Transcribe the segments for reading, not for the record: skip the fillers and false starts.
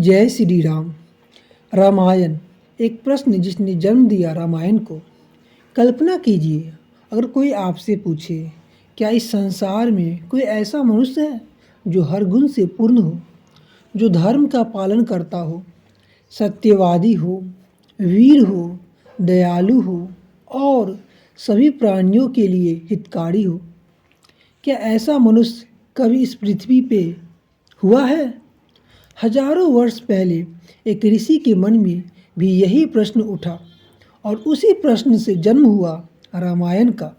जय श्री राम। रामायण एक प्रश्न जिसने जन्म दिया रामायण को। कल्पना कीजिए, अगर कोई आपसे पूछे क्या इस संसार में कोई ऐसा मनुष्य है जो हर गुण से पूर्ण हो, जो धर्म का पालन करता हो, सत्यवादी हो, वीर हो, दयालु हो और सभी प्राणियों के लिए हितकारी हो, क्या ऐसा मनुष्य कभी इस पृथ्वी पे हुआ है? हजारों वर्ष पहले एक ऋषि के मन में भी यही प्रश्न उठा और उसी प्रश्न से जन्म हुआ रामायण का।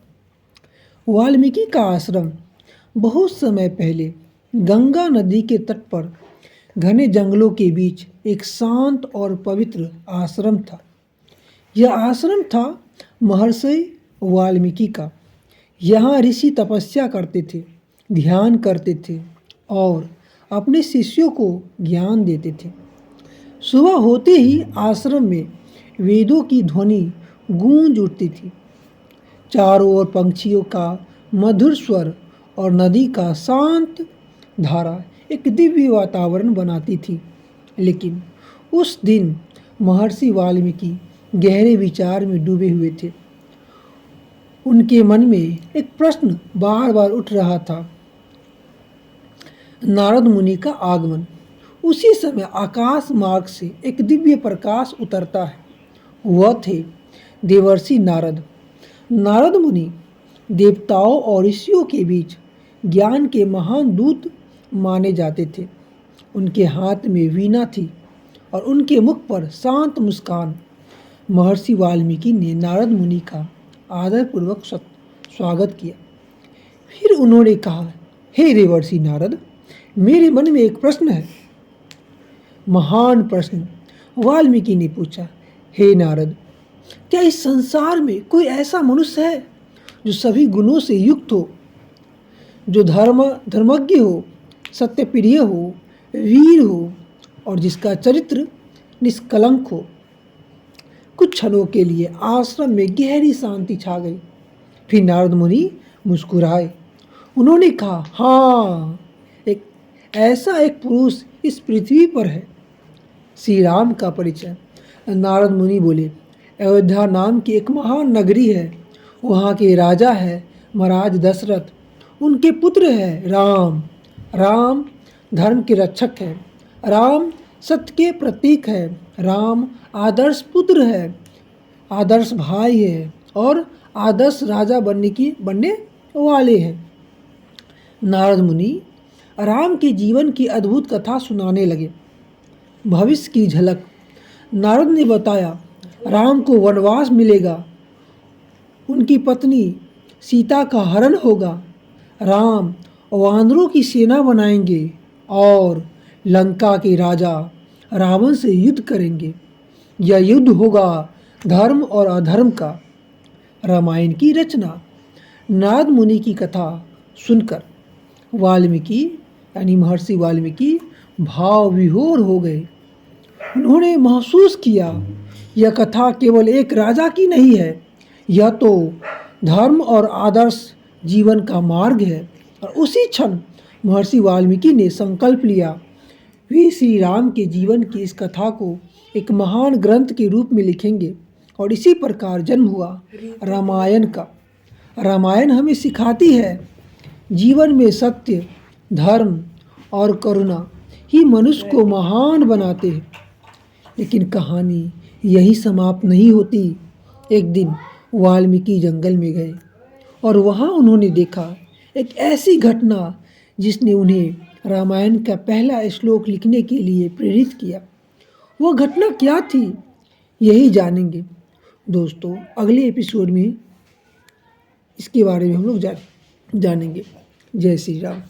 वाल्मीकि का आश्रम बहुत समय पहले गंगा नदी के तट पर घने जंगलों के बीच एक शांत और पवित्र आश्रम था। यह आश्रम था महर्षि वाल्मीकि का। यहाँ ऋषि तपस्या करते थे, ध्यान करते थे और अपने शिष्यों को ज्ञान देते थे। सुबह होते ही आश्रम में वेदों की ध्वनि गूंज उठती थी। चारों ओर पंछियों का मधुर स्वर और नदी का शांत धारा एक दिव्य वातावरण बनाती थी। लेकिन उस दिन महर्षि वाल्मीकि गहरे विचार में डूबे हुए थे। उनके मन में एक प्रश्न बार बार उठ रहा था, नारद मुनि का आगमन। उसी समय आकाश मार्ग से एक दिव्य प्रकाश उतरता है। वह थे देवर्षि नारद। नारद मुनि देवताओं और ऋषियों के बीच ज्ञान के महान दूत माने जाते थे। उनके हाथ में वीणा थी और उनके मुख पर शांत मुस्कान। महर्षि वाल्मीकि ने नारद मुनि का आदरपूर्वक स्वागत किया। फिर उन्होंने कहा, हे देवर्षि नारद, मेरे मन में एक प्रश्न है। महान प्रश्न वाल्मीकि ने पूछा, हे नारद, क्या इस संसार में कोई ऐसा मनुष्य है जो सभी गुणों से युक्त हो, जो धर्मज्ञ हो, सत्यप्रिय हो, वीर हो और जिसका चरित्र निष्कलंक हो? कुछ क्षणों के लिए आश्रम में गहरी शांति छा गई। फिर नारद मुनि मुस्कुराए। उन्होंने कहा, हाँ, ऐसा एक पुरुष इस पृथ्वी पर है। श्री राम का परिचय। नारद मुनि बोले, अयोध्या नाम की एक महान नगरी है। वहाँ के राजा है महाराज दशरथ। उनके पुत्र है राम। राम धर्म के रक्षक है। राम सत्य के प्रतीक है। राम आदर्श पुत्र है, आदर्श भाई है और आदर्श राजा बनने वाले हैं। नारद मुनि राम के जीवन की अद्भुत कथा सुनाने लगे। भविष्य की झलक। नारद ने बताया, राम को वनवास मिलेगा, उनकी पत्नी सीता का हरण होगा, राम वानरों की सेना बनाएंगे और लंका के राजा रावण से युद्ध करेंगे। यह युद्ध होगा धर्म और अधर्म का। रामायण की रचना। नारद मुनि की कथा सुनकर वाल्मीकि यानी महर्षि वाल्मीकि भाव विभोर हो गए। उन्होंने महसूस किया, यह कथा केवल एक राजा की नहीं है, यह तो धर्म और आदर्श जीवन का मार्ग है। और उसी क्षण महर्षि वाल्मीकि ने संकल्प लिया, वे श्री राम के जीवन की इस कथा को एक महान ग्रंथ के रूप में लिखेंगे। और इसी प्रकार जन्म हुआ रामायण का। रामायण हमें सिखाती है, जीवन में सत्य, धर्म और करुणा ही मनुष्य को महान बनाते हैं। लेकिन कहानी यही समाप्त नहीं होती। एक दिन वाल्मीकि जंगल में गए और वहाँ उन्होंने देखा एक ऐसी घटना जिसने उन्हें रामायण का पहला श्लोक लिखने के लिए प्रेरित किया। वो घटना क्या थी, यही जानेंगे दोस्तों। अगले एपिसोड में इसके बारे में हम लोग जानेंगे। जय श्री राम।